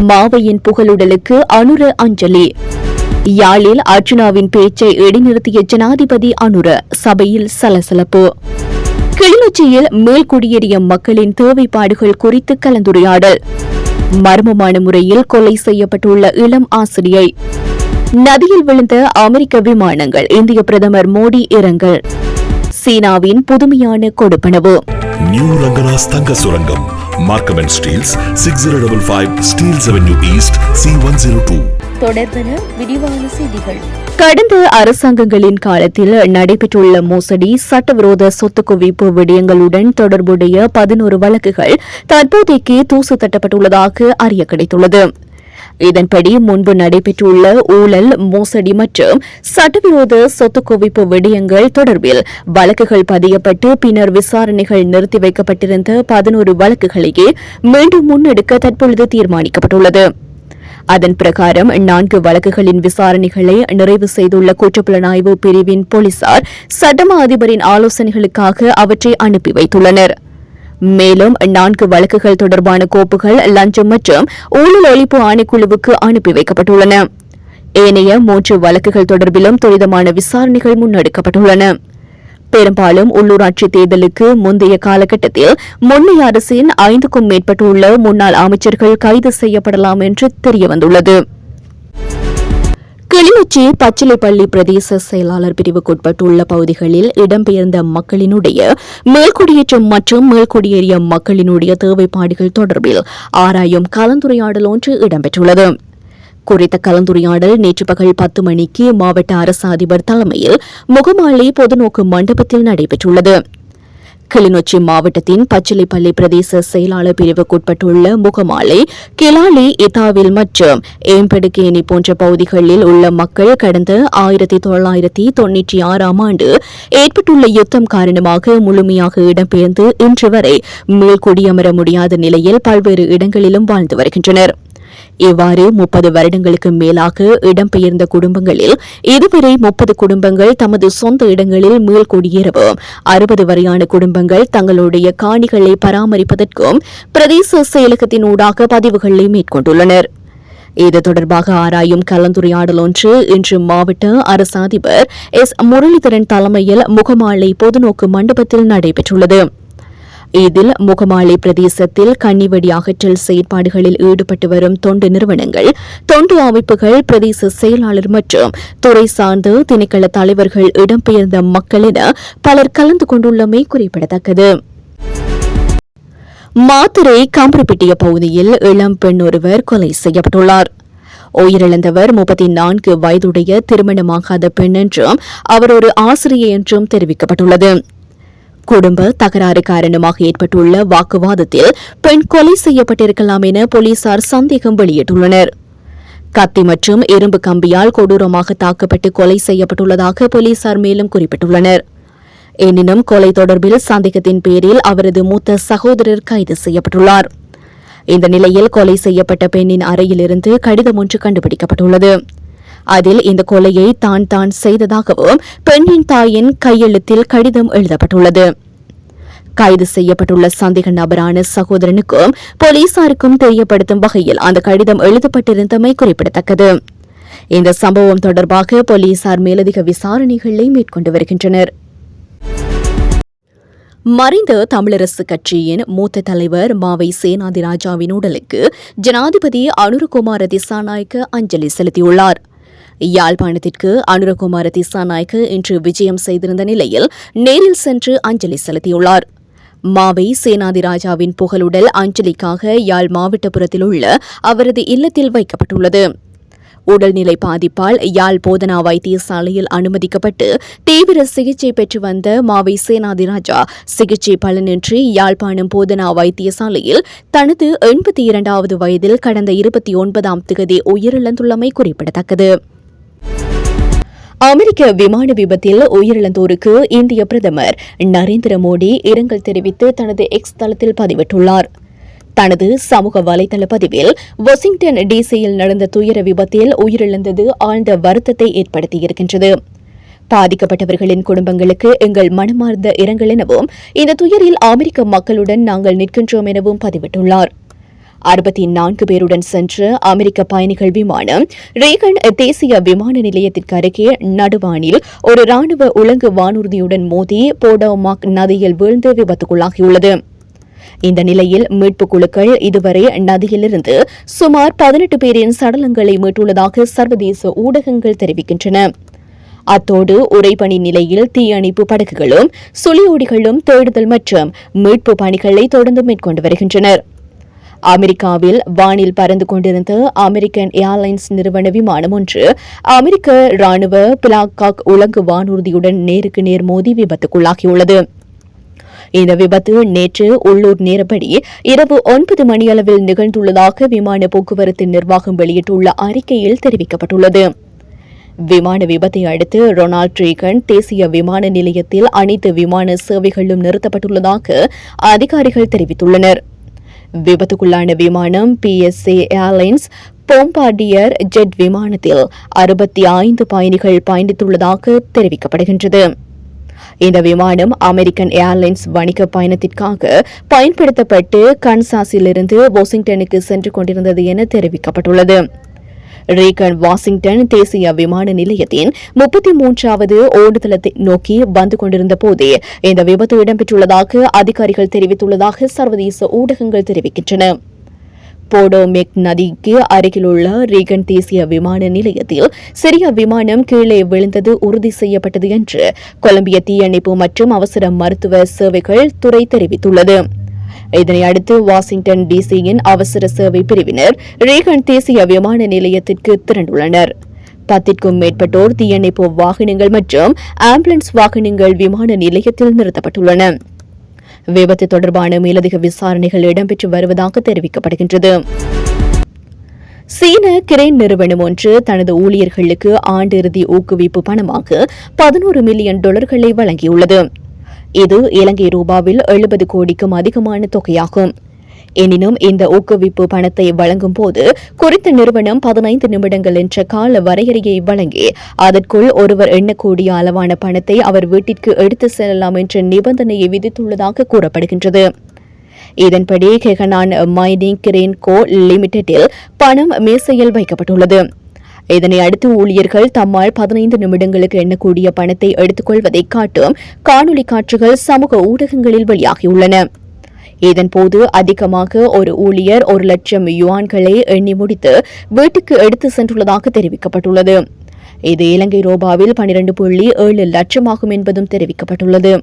மாவையின் புகழுடலுக்கு அனுர அஞ்சலி. யாழில் அர்ச்சுனாவின் பேச்சை இடைநிறுத்திய ஜனாதிபதி அனுர, சபையில் சலசலப்பு. கிளிநொச்சியில் மேல்குடியேறிய மக்களின் தேவைப்பாடுகள் குறித்து கலந்துரையாடல். மர்மமான முறையில் கொலை செய்யப்பட்டுள்ள இளம் ஆசிரியை. நதியில் விழுந்த அமெரிக்க விமானங்கள், இந்திய பிரதமர் மோடி இரங்கல். சீனாவின் புதுமையான கொடுப்பனவு. New Rangaraj Thanga Surangam, Markham and Steeles, 6055 Steeles Avenue East, C102. தொடர்பான விரிவான செய்திகள். கடந்த அரசாங்கங்களின் காலத்தில் நடைபெற்றுள்ள மோசடி, சட்டவிரோத சொத்து குவிப்பு விடயங்களுடன் தொடர்புடைய 11 வழக்குகள் தற்போதைக்கு தூசு தட்டப்பட்டுள்ளதாக அறிய கிடைத்துள்ளது. இதன்படி முன்பு நடைபெற்றுள்ள ஊழல், மோசடி மற்றும் சட்டவிரோத சொத்து குவிப்பு விடயங்கள் தொடர்பில் வழக்குகள் பதியப்பட்டு பின்னர் விசாரணைகள் நிறுத்தி வைக்கப்பட்டிருந்த 11 வழக்குகளையே மீண்டும் முன்னெடுக்க தற்பொழுது தீர்மானிக்கப்பட்டுள்ளது. அதன் பிரகாரம் 4 வழக்குகளின் விசாரணைகளை நிறைவு செய்துள்ள குற்றப்புலனாய்வு பிரிவின் போலீசார் சட்டமா அதிபரின் ஆலோசனைகளுக்காக அவற்றை அனுப்பி வைத்துள்ளனர். மேலும் 4 வழக்குகள் தொடர்பான கோப்புகள் லஞ்சம் மற்றும் ஊழல் ஒழிப்பு ஆணைக்குழுவுக்கு அனுப்பி வைக்கப்பட்டுள்ளன. ஏனைய 3 வழக்குகள் தொடர்பிலும் துரிதமான விசாரணைகள் முன்னெடுக்கப்பட்டுள்ளன. பெரும்பாலும் உள்ளூராட்சி தேர்தலுக்கு முந்தைய காலகட்டத்தில் முன்னைய அரசின் 5க்கும் மேற்பட்டுள்ள முன்னாள் அமைச்சர்கள் கைது செய்யப்படலாம் என்று தெரியவந்துள்ளது. கிளிநொச்சி பச்சிலைப்பள்ளி பிரதேச செயலாளர் பிரிவுக்குட்பட்டுள்ள பகுதிகளில் இடம்பெயர்ந்த மக்களினுடைய மேல்குடியேற்றம் மற்றும் மேல்குடியேறிய மக்களினுடைய தேவைப்பாடுகள் தொடர்பில் ஆராயும் கலந்துரையாடல் ஒன்று இடம்பெற்றுள்ளது. குறித்த கலந்துரையாடல் நேற்று பகல் 10 மணிக்கு மாவட்ட அரசு அதிபர் தலைமையில் முகமாலை பொதுநோக்கு மண்டபத்தில் நடைபெற்றுள்ளது. கிளிநொச்சி மாவட்டத்தின் பச்சிலைப்பள்ளி பிரதேச செயலாளர் பிரிவுக்குட்பட்டுள்ள முகமாலை, கிளாலி, இத்தாவில் மற்றும் ஏம்படுகேணி போன்ற பகுதிகளில் உள்ள மக்கள் கடந்த 1996ஆம் ஆண்டு ஏற்பட்டுள்ள யுத்தம் காரணமாக முழுமையாக இடம்பெயர்ந்து இன்று வரை மீள்குடியமர முடியாத நிலையில் பல்வேறு இடங்களிலும் வாழ்ந்து வருகின்றனர். இவ்வாறு 30 வருடங்களுக்கு மேலாக இடம்பெயர்ந்த குடும்பங்களில் இதுவரை 30 குடும்பங்கள் தமது சொந்த இடங்களில் மீள்குடியேறவும் 60 வரையான குடும்பங்கள் தங்களுடைய காணிகளை பராமரிப்பதற்கும் பிரதேச செயலகத்தினூடாக பதிவுகளை மேற்கொண்டுள்ளனர். இது தொடர்பாக ஆராயும் கலந்துரையாடல் ஒன்று இன்று மாவட்ட அரசு அதிபர் S. முரளிதரன் தலைமையில் முகமாலை பொதுநோக்கு மண்டபத்தில் நடைபெற்றுள்ளது. இதில் முகமாலை பிரதேசத்தில் கன்னிவெடி அகற்றல் செயற்பாடுகளில் ஈடுபட்டு வரும் தொண்டு நிறுவனங்கள், தொண்டு அமைப்புகள், பிரதேச செயலாளர் மற்றும் துறை சார்ந்த திணைக்கள தலைவர்கள், இடம்பெயர்ந்த மக்கள் என பலர் கலந்து கொண்டுள்ளமை குறிப்பிடத்தக்கது. மாத்தறை கம்பரப்பட்டிய பகுதியில் இளம் பெண் ஒருவர் கொலை செய்யப்பட்டுள்ளார். உயிரிழந்தவர் 34 வயதுடைய திருமணமாகாத பெண் என்றும் அவர் ஒரு ஆசிரியை என்றும் தெரிவிக்கப்பட்டுள்ளது. குடும்ப தகராறு காரணமாக ஏற்பட்டுள்ள வாக்குவாதத்தில் பெண் கொலை செய்யப்பட்டிருக்கலாம் என போலீசார் சந்தேகம் வெளியிட்டுள்ளனர். கத்தி மற்றும் இரும்பு கம்பியால் கொடூரமாக தாக்கப்பட்டு கொலை செய்யப்பட்டுள்ளதாக போலீசார் மேலும் குறிப்பிட்டுள்ளனர். எனினும் கொலை தொடர்பில் சந்தேகத்தின் பேரில் அவரது மூத்த சகோதரர் கைது செய்யப்பட்டுள்ளார். இந்த நிலையில் கொலை செய்யப்பட்ட பெண்ணின் அறையிலிருந்து கடிதம் ஒன்று கண்டுபிடிக்கப்பட்டுள்ளது. அதில் இந்த கொலையை தான் செய்ததாகவும் பெண்ணின் தாயின் கையெழுத்தில் கடிதம் எழுதப்பட்டுள்ளது. கைது செய்யப்பட்டுள்ள சந்தேக நபரான சகோதரனுக்கும் போலீசாருக்கும் தெரியப்படுத்தும் வகையில் அந்த கடிதம் எழுதப்பட்டிருந்தமை குறிப்பிடத்தக்கது. இந்த சம்பவம் தொடர்பாக போலீசார் மேலதிக விசாரணைகளை மேற்கொண்டு வருகின்றனர். மறைந்த தமிழரசு கட்சியின் மூத்த தலைவர் மாவை சேனாதிராஜாவின் உடலுக்கு ஜனாதிபதி அனுரகுமார திசாநாயக்க அஞ்சலி செலுத்தியுள்ளார். யாழ்ப்பாணத்திற்கு அனுரகுமார திசாநாயக்க இன்று விஜயம் செய்திருந்த நிலையில் நேரில் சென்று அஞ்சலி செலுத்தியுள்ளார். மாவை சேனாதிராஜாவின் புகழுடல் அஞ்சலிக்காக யாழ் மாவட்டபுரத்தில் உள்ள அவரது இல்லத்தில் வைக்கப்பட்டுள்ளது. உடல்நிலை பாதிப்பால் யாழ் போதனா வைத்தியசாலையில் அனுமதிக்கப்பட்டு தீவிர சிகிச்சை பெற்று வந்த மாவை சேனாதிராஜா சிகிச்சை பலனின்றி யாழ்ப்பாணம் போதனா வைத்தியசாலையில் தனது 82வது வயதில் கடந்த 29ஆம் தேதி உயிரிழந்துள்ளமை குறிப்பிடத்தக்கது. அமெரிக்க விமான விபத்தில் உயிரிழந்தோருக்கு இந்திய பிரதமர் நரேந்திர மோடி இரங்கல் தெரிவித்து தனது எக்ஸ் தளத்தில் பதிவிட்டுள்ளார். தனது சமூக வலைதள பதிவில் வாஷிங்டன் டிசியில் நடந்த துயர விபத்தில் உயிரிழந்தது ஆழ்ந்த வருத்தத்தை ஏற்படுத்தியிருக்கின்றது. பாதிக்கப்பட்டவர்களின் குடும்பங்களுக்கு எங்கள் மனமார்ந்த இரங்கல் எனவும் இந்த துயரில் அமெரிக்க மக்களுடன் நாங்கள் நிற்கின்றோம் எனவும் பதிவிட்டுள்ளார். 64 பேருடன் சென்ற அமெரிக்க பயணிகள் விமானம் ரேகன் தேசிய விமான நிலையத்திற்கு அருகே நடுவானில் ஒரு ராணுவ உலங்கு வானூர்தியுடன் மோதி போடோமாக் நதியில் வீழ்ந்து விபத்துக்குள்ளாகியுள்ளது. இந்த நிலையில் மீட்புக் குழுக்கள் இதுவரை நதியிலிருந்து சுமார் 18 பேரின் சடலங்களை மீட்டுள்ளதாக சர்வதேச ஊடகங்கள் தெரிவிக்கின்றன. அத்தோடு உறைபனி நிலையில் தீயணைப்பு படகுகளும் சுழியோடிகளும் தேடுதல் மற்றும் மீட்பு பணிகளை தொடர்ந்து மேற்கொண்டு வருகின்றனர். அமெரிக்காவில் வானில் பறந்து கொண்டிருந்த அமெரிக்கன் ஏர்லைன்ஸ் நிறுவன விமானம் ஒன்று அமெரிக்க ராணுவ பிளாக்காக் உலங்கு வானூர்தியுடன் நேருக்கு நேர் மோதி விபத்துக்குள்ளாகியுள்ளது. இந்த விபத்து நேற்று உள்ளூர் நேரப்படி இரவு 9 மணியளவில் நிகழ்ந்துள்ளதாக விமான போக்குவரத்து நிர்வாகம் வெளியிட்டுள்ள அறிக்கையில் தெரிவிக்கப்பட்டுள்ளது. விமான விபத்தை அடுத்து ரொனால்ட் ரீகன் தேசிய விமான நிலையத்தில் அனைத்து விமான சேவைகளும் நிறுத்தப்பட்டுள்ளதாக அதிகாரிகள் தெரிவித்துள்ளனர். விபத்துக்குள்ளான விமானம் PSA ஏர்லைன்ஸ் போம்பார்டியர் ஜெட் விமானத்தில் 65 பயணிகள் பயணித்துள்ளதாக தெரிவிக்கப்படுகின்றது. இந்த விமானம் அமெரிக்கன் ஏர்லைன்ஸ் வணிக பயணத்திற்காக பயன்படுத்தப்பட்டு கன்சாஸிலிருந்து வாஷிங்டனுக்கு சென்று கொண்டிருந்தது என தெரிவிக்கப்பட்டுள்ளது. ரீகன் வாஷிங்டன் தேசிய விமான நிலையத்தின் 33வது ஓடுதளத்தை நோக்கி வந்து கொண்டிருந்த போதே இந்த விபத்து இடம்பெற்றுள்ளதாக அதிகாரிகள் தெரிவித்துள்ளதாக சர்வதேச ஊடகங்கள் தெரிவிக்கின்றன. போடோமெக் நதிக்கு அருகிலுள்ள ரீகன் தேசிய விமான நிலையத்தில் சிறிய விமானம் கீழே விழுந்தது உறுதி செய்யப்பட்டது என்று கொலம்பிய தீயணைப்பு மற்றும் அவசர மருத்துவ சேவைகள் துறை தெரிவித்துள்ளது. இதனையடுத்து வாஷிங்டன் டிசியின் அவசர சேவை பிரிவினர் ரீகன் தேசிய விமான நிலையத்திற்கு திரண்டுள்ளனர். 10க்கும் மேற்பட்டோர் தீயணைப்பு வாகனங்கள் மற்றும் ஆம்புலன்ஸ் வாகனங்கள் விமான நிலையத்தில் நிறுத்தப்பட்டுள்ளன. விபத்து தொடர்பான மேலதிக விசாரணைகள் இடம்பெற்று வருவதாக தெரிவிக்கப்படுகின்றது. சீன கிரேன் நிறுவனம் ஒன்று தனது ஊழியர்களுக்கு ஆண்டிறுதி ஊக்குவிப்பு பணமாக $11 மில்லியன் வழங்கியுள்ளது. இது இலங்கை ரூபாவில் 70 கோடிக்கும் அதிகமான தொகையாகும். எனினும் இந்த ஊக்குவிப்பு பணத்தை வழங்கும் போது குறித்த நிறுவனம் 15 நிமிடங்கள் என்ற கால வரையறையை வழங்கி அதற்குள் ஒருவர் எண்ணக்கூடிய அளவான பணத்தை அவர் வீட்டிற்கு எடுத்து செல்லலாம் என்ற நிபந்தனையை விதித்துள்ளதாக கூறப்படுகின்றது. இதன்படி கெகனான் மைனிங் கிரேன் கோ லிமிடெடில் பணம் மேசையில் வைக்கப்பட்டுள்ளது. இதனை அடுத்து ஊழியர்கள் தம்மால் 15 நிமிடங்களுக்கு எண்ணக்கூடிய பணத்தை எடுத்துக் கொள்வதை காட்டும் காணொலி காட்சிகள் சமூக ஊடகங்களில் வெளியாகியுள்ளன. இதன்போது அதிகமாக ஒரு ஊழியர் 1 லட்சம் யுவான்களை எண்ணி முடித்து வீட்டுக்கு எடுத்து சென்றுள்ளதாக தெரிவிக்கப்பட்டுள்ளது. இது இலங்கை ரூபாவில் 12.7 லட்சமாகும் என்பதும் தெரிவிக்கப்பட்டுள்ளது.